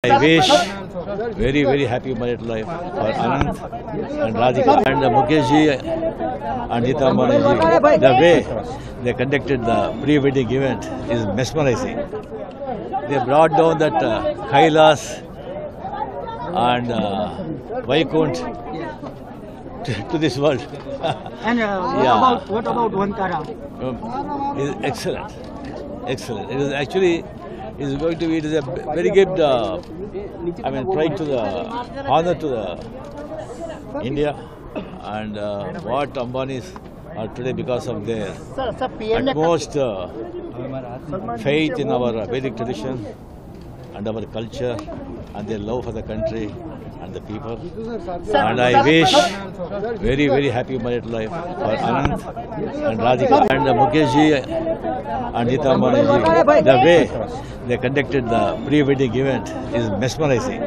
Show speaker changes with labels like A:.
A: I wish very happy married life for Anand and Radhika and Mukesh ji and Neeta Ambani ji. The way they conducted the pre-wedding event is mesmerizing. They brought down that Kailas and Vaikunt to this world.
B: And what about Vankara?
A: It is excellent. It is actually it is a very good pride to the honor to the India and what Ambanis are today because of their utmost faith in our Vedic tradition and our culture and their love for the country and the people. And I wish very happy married life for Anand and Radhika and Mukesh ji and Neeta Ambani ji. The way they conducted the pre-wedding event is mesmerizing.